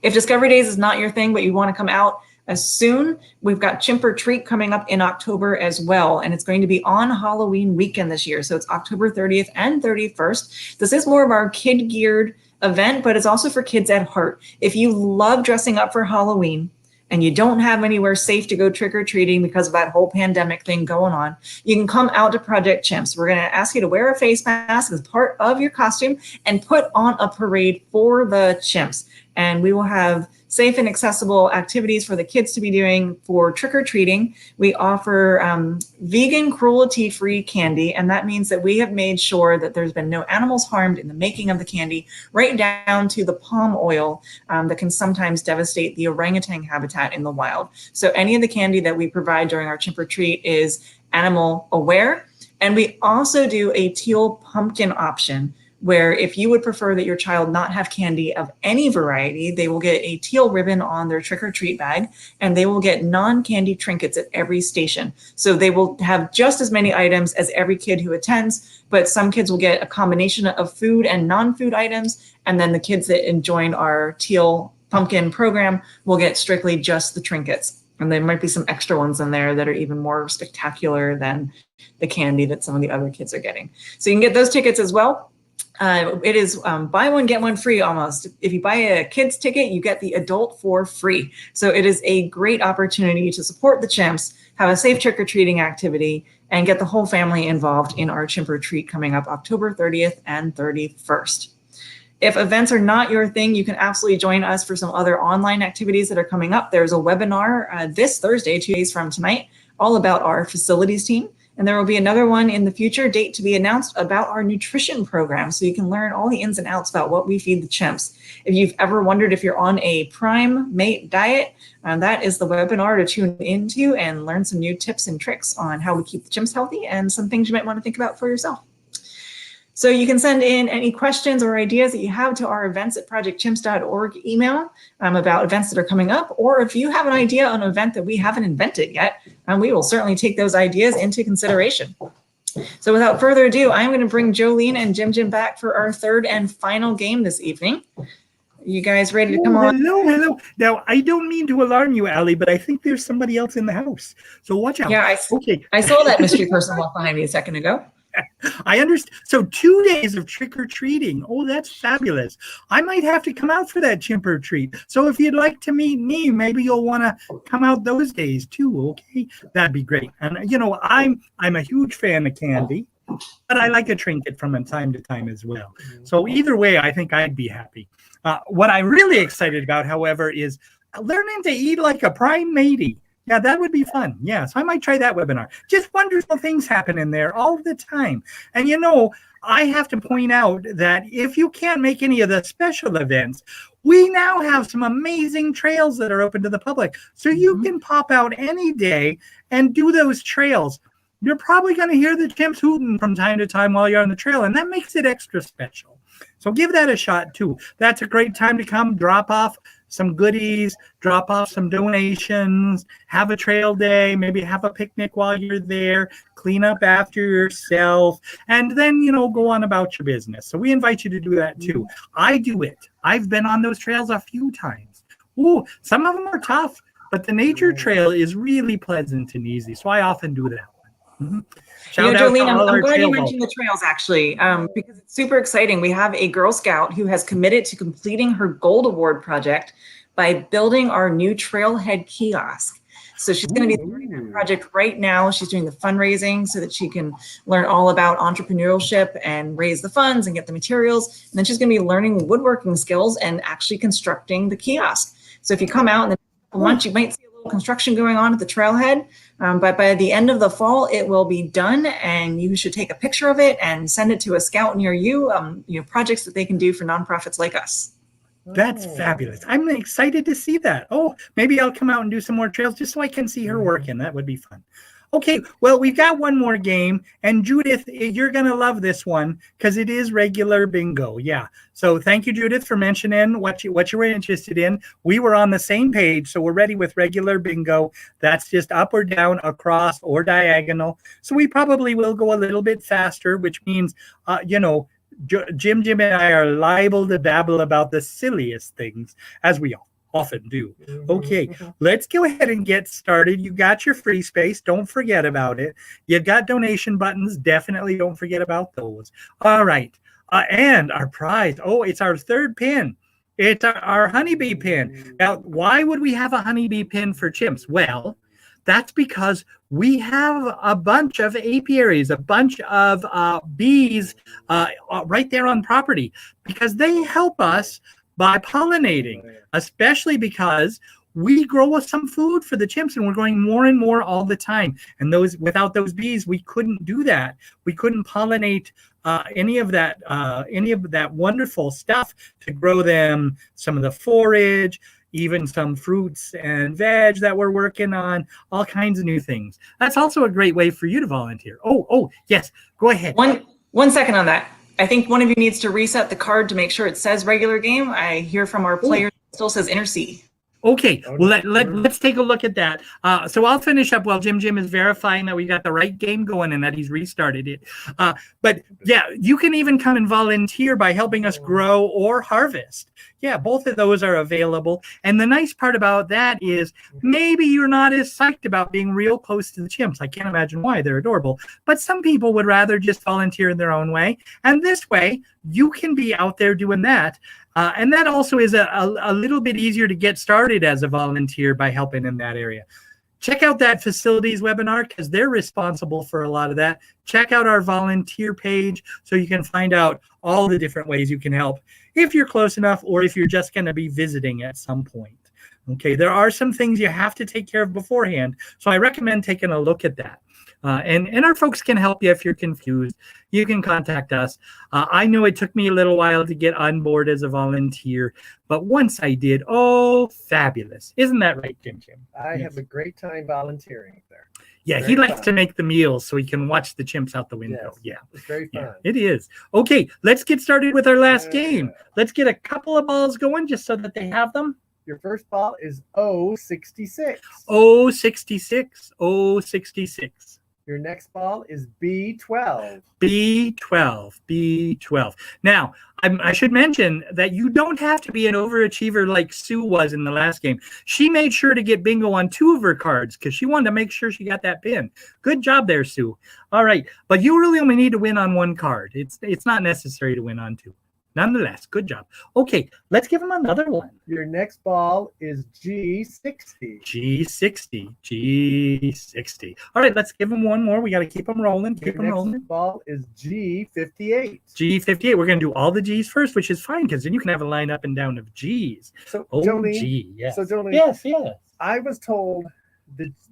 If Discovery Days is not your thing, but you want to come out as soon, we've got Chimp or Treat coming up in October as well. And it's going to be on Halloween weekend this year. So it's October 30th and 31st. This is more of our kid-geared event, but it's also for kids at heart. If you love dressing up for Halloween and you don't have anywhere safe to go trick-or-treating because of that whole pandemic thing going on, you can come out to Project Chimps. We're going to ask you to wear a face mask as part of your costume and put on a parade for the chimps. And we will have safe and accessible activities for the kids to be doing for trick-or-treating. We offer vegan, cruelty-free candy, and that means that we have made sure that there's been no animals harmed in the making of the candy, right down to the palm oil that can sometimes devastate the orangutan habitat in the wild. So any of the candy that we provide during our Chimp or Treat is animal aware. And we also do a teal pumpkin option, where if you would prefer that your child not have candy of any variety, they will get a teal ribbon on their trick-or-treat bag, and they will get non-candy trinkets at every station. So they will have just as many items as every kid who attends, but some kids will get a combination of food and non-food items, and then the kids that join our teal pumpkin program will get strictly just the trinkets. And there might be some extra ones in there that are even more spectacular than the candy that some of the other kids are getting. So you can get those tickets as well. It is buy one, get one free almost. If you buy a kid's ticket, you get the adult for free. So it is a great opportunity to support the chimps, have a safe trick-or-treating activity, and get the whole family involved in our Chimp or Treat coming up October 30th and 31st. If events are not your thing, you can absolutely join us for some other online activities that are coming up. There's a webinar this Thursday, 2 days from tonight, all about our facilities team. And there will be another one in the future, date to be announced, about our nutrition program. So you can learn all the ins and outs about what we feed the chimps. If you've ever wondered if you're on a prime mate diet, that is the webinar to tune into and learn some new tips and tricks on how we keep the chimps healthy and some things you might want to think about for yourself. So you can send in any questions or ideas that you have to our events@projectchimps.org email about events that are coming up, or if you have an idea on an event that we haven't invented yet, we will certainly take those ideas into consideration. So without further ado, I'm going to bring Jolene and Jim back for our third and final game this evening. You guys ready to come on? Hello. Now, I don't mean to alarm you, Allie, but I think there's somebody else in the house. So watch out. Yeah, I saw that mystery person walk behind me a second ago. I understand. So 2 days of trick-or-treating. Oh, that's fabulous. I might have to come out for that Chimp or Treat. So if you'd like to meet me, maybe you'll want to come out those days too, okay? That'd be great. And, you know, I'm a huge fan of candy, but I like a trinket from time to time as well. So either way, I think I'd be happy. What I'm really excited about, however, is learning to eat like a prime matey. Yeah, that would be fun. Yeah, so I might try that webinar. Just wonderful things happen in there all the time. And, you know, I have to point out that if you can't make any of the special events, we now have some amazing trails that are open to the public. So you can pop out any day and do those trails. You're probably going to hear the chimps hooting from time to time while you're on the trail, and that makes it extra special. So give that a shot, too. That's a great time to come drop off some goodies, drop off some donations, have a trail day, maybe have a picnic while you're there, clean up after yourself, and then, you know, go on about your business. So we invite you to do that, too. I do it. I've been on those trails a few times. Ooh, some of them are tough, but the nature trail is really pleasant and easy, so I often do that one. You know, Jolene, I'm glad you mentioned the trails, actually, because it's super exciting. We have a Girl Scout who has committed to completing her Gold Award project by building our new trailhead kiosk. So she's going to be learning that project right now. She's doing the fundraising so that she can learn all about entrepreneurship and raise the funds and get the materials. And then she's going to be learning woodworking skills and actually constructing the kiosk. So if you come out in the months, you might see a little construction going on at the trailhead. But by the end of the fall, it will be done, and you should take a picture of it and send it to a scout near you, projects that they can do for nonprofits like us. That's fabulous. I'm excited to see that. Oh, maybe I'll come out and do some more trails just so I can see her working. That would be fun. Okay, well, we've got one more game, and Judith, you're going to love this one because it is regular bingo. Yeah. So thank you, Judith, for mentioning what you were interested in. We were on the same page, so we're ready with regular bingo. That's just up or down, across or diagonal. So we probably will go a little bit faster, which means, Jim and I are liable to babble about the silliest things, as we often do. Okay, let's go ahead and get started. You got your free space. Don't forget about it. You've got donation buttons. Definitely don't forget about those. All right. And our prize. Oh, it's our third pin. It's our honeybee pin. Now, why would we have a honeybee pin for chimps? Well, that's because we have a bunch of apiaries, a bunch of bees right there on property, because they help us by pollinating, especially because we grow some food for the chimps, and we're growing more and more all the time. And without those bees, we couldn't do that. We couldn't pollinate any of that wonderful stuff to grow them some of the forage, even some fruits and veg that we're working on, all kinds of new things. That's also a great way for you to volunteer. Oh, yes, go ahead. One second on that. I think one of you needs to reset the card to make sure it says regular game. I hear from our players it still says Inner C. Okay, well, let's take a look at that. So I'll finish up while Jim is verifying that we got the right game going and that he's restarted it. But yeah, you can even come and volunteer by helping us grow or harvest. Yeah, both of those are available. And the nice part about that is maybe you're not as psyched about being real close to the chimps. I can't imagine why. They're adorable. But some people would rather just volunteer in their own way. And this way, you can be out there doing that. And that also is a little bit easier to get started as a volunteer by helping in that area. Check out that facilities webinar because they're responsible for a lot of that. Check out our volunteer page so you can find out all the different ways you can help if you're close enough or if you're just going to be visiting at some point. Okay, there are some things you have to take care of beforehand, so I recommend taking a look at that. And our folks can help you if you're confused. You can contact us. I know it took me a little while to get on board as a volunteer, but once I did, fabulous. Isn't that right, Jim? I have a great time volunteering there. Yeah, he likes to make the meals so he can watch the chimps out the window. Yes, yeah, it's very fun. Yeah, it is. Okay, let's get started with our last game. Let's get a couple of balls going just so that they have them. Your first ball is 066. 066. 066. Your next ball is B12. B12. B12. Now, I should mention that you don't have to be an overachiever like Sue was in the last game. She made sure to get bingo on 2 of her cards because she wanted to make sure she got that pin. Good job there, Sue. All right, but you really only need to win on 1 card. It's not necessary to win on 2. Nonetheless, good job. Okay, let's give them another one. Your next ball is G60. G60. G60. All right, let's give them one more. We got to keep them rolling. Keep them rolling. Your next ball is G58. G58. We're going to do all the G's first, which is fine because then you can have a line up and down of G's. So, Jolene, G, yes. So, Jolene, yes. I was told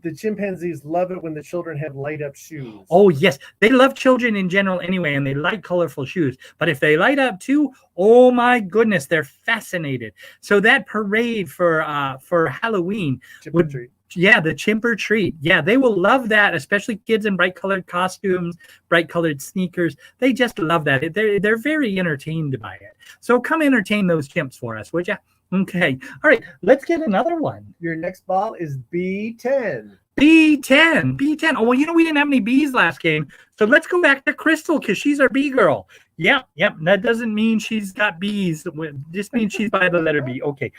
the chimpanzees love it when the children have light up shoes. Oh, yes. They love children in general anyway, and they like colorful shoes. But if they light up too, oh my goodness, they're fascinated. So that parade for Halloween Treat. Yeah, the chimper treat. Yeah, they will love that, especially kids in bright colored costumes, bright colored sneakers. They just love that. They're very entertained by it. So come entertain those chimps for us, would you? Okay. All right. Let's get another one. Your next ball is B10. B10. B10. Oh, well, we didn't have any B's last game. So let's go back to Crystal because she's our B girl. Yep. That doesn't mean she's got B's. It just means she's by the letter B. Okay.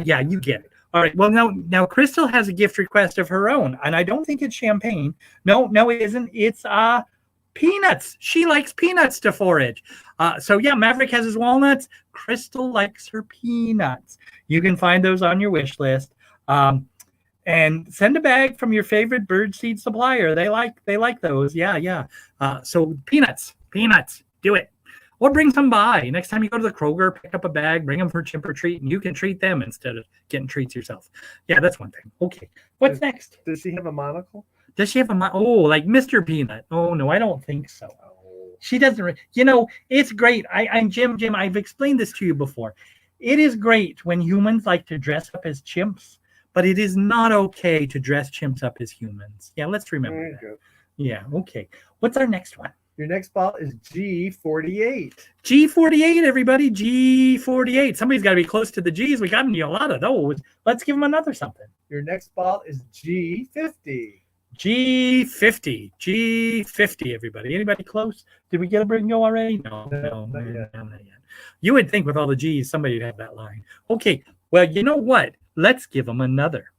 Yeah, you get it. All right. Well, now Crystal has a gift request of her own, and I don't think it's champagne. No, it isn't. It's peanuts. She likes peanuts to forage. So yeah, Maverick has his walnuts. Crystal likes her peanuts. You can find those on your wish list. And send a bag from your favorite birdseed supplier. They like those. Yeah. So peanuts. Do it. Or bring some by. Next time you go to the Kroger, pick up a bag, bring them for chimper treat, and you can treat them instead of getting treats yourself. Yeah, that's one thing. Okay. What's next? Does she have a monocle? Does she have like Mr. Peanut? Oh, no, I don't think so. She doesn't. It's great. I'm Jim. I've explained this to you before. It is great when humans like to dress up as chimps, but it is not okay to dress chimps up as humans. Yeah, let's remember that. Go. Yeah, okay. What's our next one? Your next ball is G48. G48, everybody. G48. Somebody's got to be close to the G's. We got a lot of those. Let's give them another something. Your next ball is G50. G50, everybody. Anybody close? Did we get a bingo already? No, not yet. You would think with all the G's, somebody would have that line. Okay, well, you know what? Let's give them another.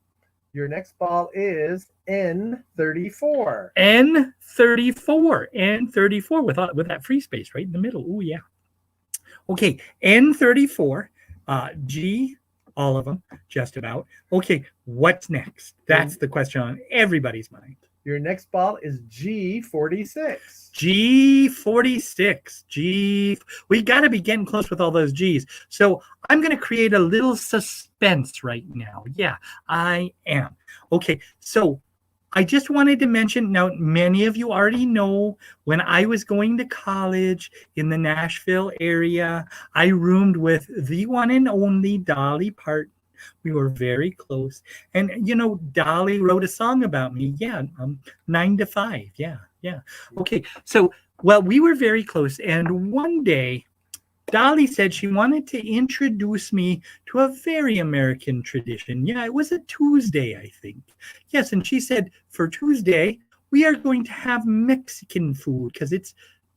Your next ball is N34. N34 with that free space right in the middle. Oh, yeah. Okay, N34. G, all of them, just about. Okay, what's next? That's the question on everybody's mind. Your next ball is G46. G46. We got to be getting close with all those G's. So I'm going to create a little suspense right now. Yeah, I am. Okay, so I just wanted to mention, now many of you already know, when I was going to college in the Nashville area, I roomed with the one and only Dolly Parton. We were very close. And, you know, Dolly wrote a song about me. Yeah, 9 to 5. Yeah. Okay, so, well, we were very close. And one day, Dolly said she wanted to introduce me to a very American tradition. Yeah, it was a Tuesday, I think. Yes, and she said, for Tuesday, we are going to have Mexican food because it's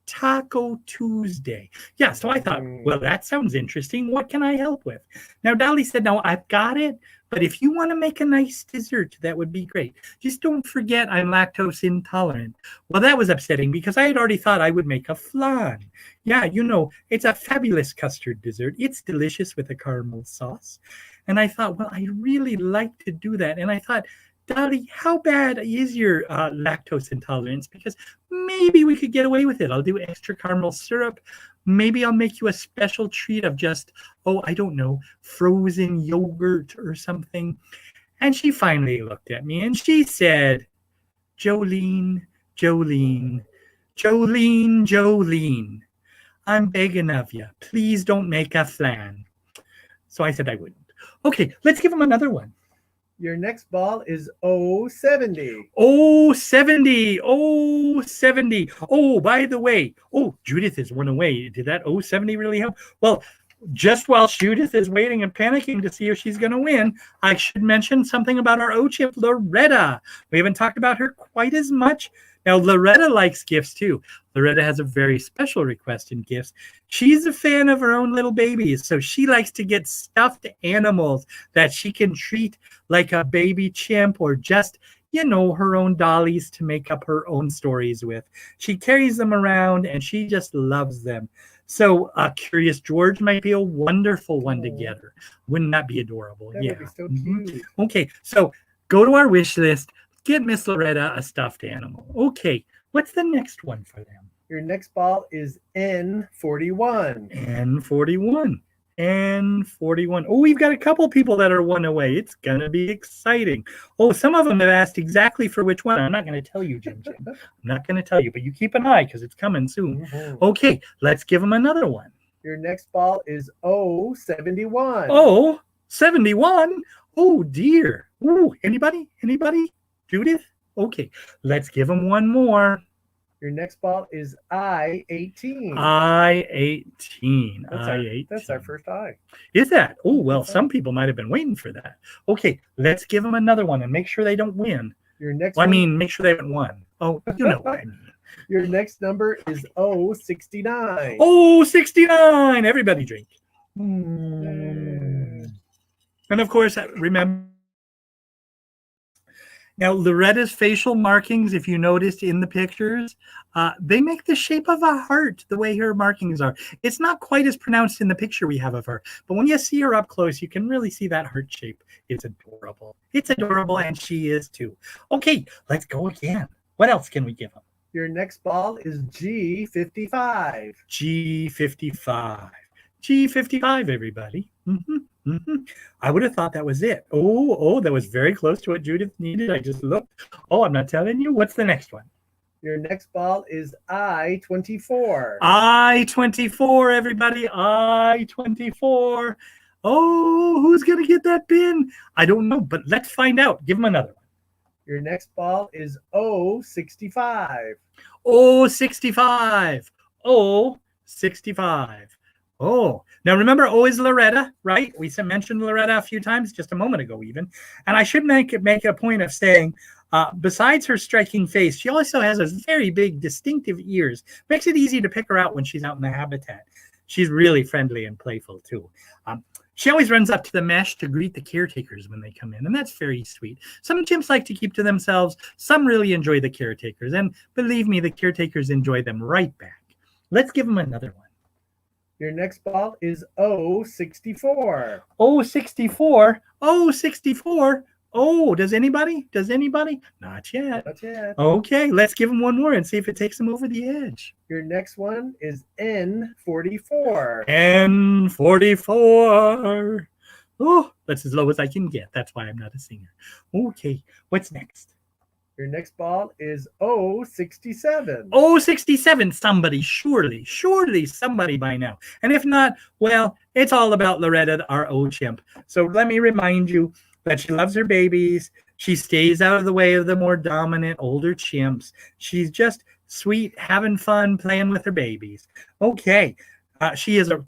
Taco Tuesday. Yeah, so I thought, well, that sounds interesting. What can I help with? Now, Dolly said, no, I've got it. But if you want to make a nice dessert, that would be great. Just don't forget I'm lactose intolerant. Well, that was upsetting because I had already thought I would make a flan. Yeah, you know, it's a fabulous custard dessert. It's delicious with a caramel sauce. And I thought, well, I really like to do that. And I thought, Dolly, how bad is your lactose intolerance? Because maybe we could get away with it. I'll do extra caramel syrup. Maybe I'll make you a special treat of just, I don't know, frozen yogurt or something. And she finally looked at me and she said, Jolene, I'm begging of you. Please don't make a flan. So I said I wouldn't. Okay, let's give him another one. Your next ball is 070. 070. Oh, by the way, Judith has run away. Did that 070 really help? Well, just while Judith is waiting and panicking to see if she's going to win, I should mention something about our O-chip, Loretta. We haven't talked about her quite as much. Now, Loretta likes gifts too. Loretta has a very special request in gifts. She's a fan of her own little babies, so she likes to get stuffed animals that she can treat like a baby chimp or just, you know, her own dollies to make up her own stories with. She carries them around and she just loves them. So Curious George might be a wonderful one to get her. Wouldn't that be adorable? That would be so cute. Okay, so go to our wish list. Get Miss Loretta a stuffed animal. Okay, what's the next one for them? Your next ball is N41. N41. Oh, we've got a couple people that are one away. It's going to be exciting. Oh, some of them have asked exactly for which one. I'm not going to tell you, Jim. I'm not going to tell you, but you keep an eye because it's coming soon. Mm-hmm. Okay, let's give them another one. Your next ball is 071. 71? Oh, dear. Oh, anybody? Judith? Okay, let's give them one more. Your next ball is I-18. I-18. That's our first I. Is that? Oh, well, some people might have been waiting for that. Okay, let's give them another one and make sure they don't win. Your next I mean, make sure they haven't won. Oh, you know what I mean. Your next number is 069. 069. Everybody drink. And of course, remember, now, Loretta's facial markings, if you noticed in the pictures, they make the shape of a heart the way her markings are. It's not quite as pronounced in the picture we have of her, but when you see her up close, you can really see that heart shape. It's adorable. It's adorable, and she is too. Okay, let's go again. What else can we give them? Your next ball is G55. G55, everybody. I would have thought that was it. Oh, that was very close to what Judith needed. I just looked. Oh, I'm not telling you. What's the next one? Your next ball is I-24. I-24, everybody. I-24. Oh, who's going to get that pin? I don't know, but let's find out. Give them another one. Your next ball is 065. 065. 065. Oh, now remember, O is Loretta, right? We mentioned Loretta a few times just a moment ago even. And I should make a point of saying, besides her striking face, she also has a very big distinctive ears. Makes it easy to pick her out when she's out in the habitat. She's really friendly and playful too. She always runs up to the mesh to greet the caretakers when they come in, and that's very sweet. Some chimps like to keep to themselves. Some really enjoy the caretakers, and believe me, the caretakers enjoy them right back. Let's give them another one. Your next ball is O64. O64. O64. Oh, does anybody? Not yet. Not yet. Okay, let's give him one more and see if it takes him over the edge. Your next one is N44. N44. Oh, that's as low as I can get. That's why I'm not a singer. Okay, what's next? Your next ball is O67. O67. Somebody, surely somebody by now. And if not, well, it's all about Loretta, our O chimp. So let me remind you that she loves her babies. She stays out of the way of the more dominant older chimps. She's just sweet, having fun, playing with her babies. Okay, she is no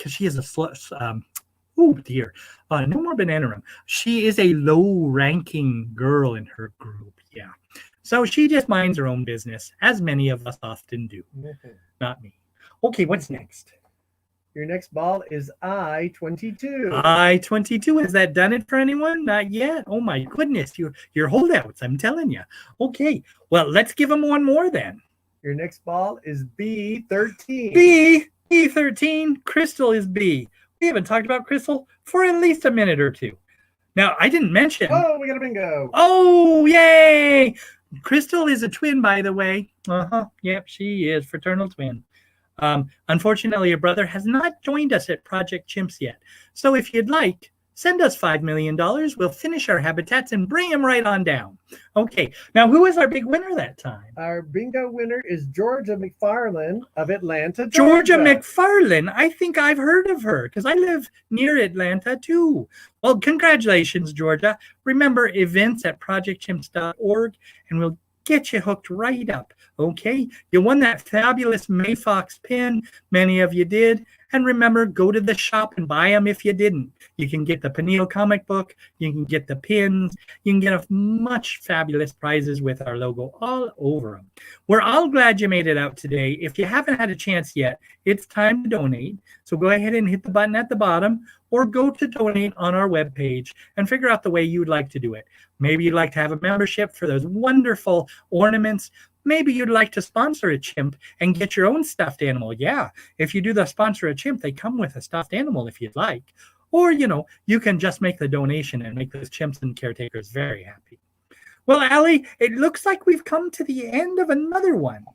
more banana rum. She is a low-ranking girl in her group. Yeah, so she just minds her own business, as many of us often do. Not me. Okay, what's next? Your next ball is I-22. I-22. Has that done it for anyone? Not yet. Oh my goodness, you're holdouts, I'm telling you. Okay, well, let's give them one more then. Your next ball is B13. B13. Crystal is B. We haven't talked about Crystal for at least a minute or two. Now, I didn't mention. Oh, we got a bingo. Oh, yay! Crystal is a twin, by the way. Yep, she is fraternal twin. Unfortunately, your brother has not joined us at Project Chimps yet. So if you'd like, send us $5 million. We'll finish our habitats and bring him right on down. Okay, now who was our big winner that time? Our bingo winner is Georgia McFarland of Atlanta, Georgia McFarland. I think I've heard of her because I live near Atlanta too. Well, congratulations, Georgia. Remember, events at projectchimps.org, and we'll get you hooked right up. Okay, you won that fabulous Mayfox pin. Many of you did. And remember, go to the shop and buy them if you didn't. You can get the Peniel comic book. You can get the pins. You can get a much fabulous prizes with our logo all over them. We're all glad you made it out today. If you haven't had a chance yet, it's time to donate. So go ahead and hit the button at the bottom or go to donate on our webpage and figure out the way you'd like to do it. Maybe you'd like to have a membership for those wonderful ornaments. Maybe you'd like to sponsor a chimp and get your own stuffed animal. Yeah, if you do the sponsor a chimp, they come with a stuffed animal if you'd like. Or, you can just make the donation and make those chimps and caretakers very happy. Well, Allie, it looks like we've come to the end of another one.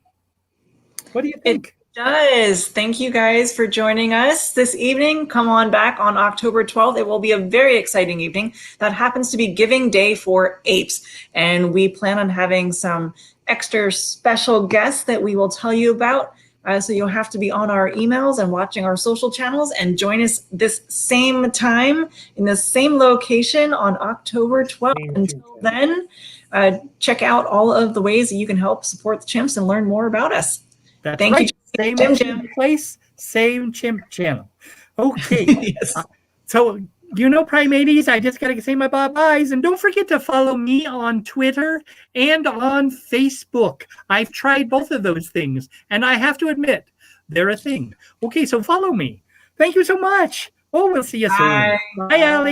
What do you think? It does. Thank you guys for joining us this evening. Come on back on October 12th. It will be a very exciting evening. That happens to be Giving Day for Apes. And we plan on having some extra special guests that we will tell you about. So you'll have to be on our emails and watching our social channels and join us this same time in the same location on October 12th. Until then, check out all of the ways that you can help support the chimps and learn more about us. That's Thank right. You. Same chimp place, same chimp channel. Okay. Yes. So, Primates, I just got to say my bye-byes. And don't forget to follow me on Twitter and on Facebook. I've tried both of those things, and I have to admit, they're a thing. Okay, so follow me. Thank you so much. Oh, we'll see you soon. Bye, Allie.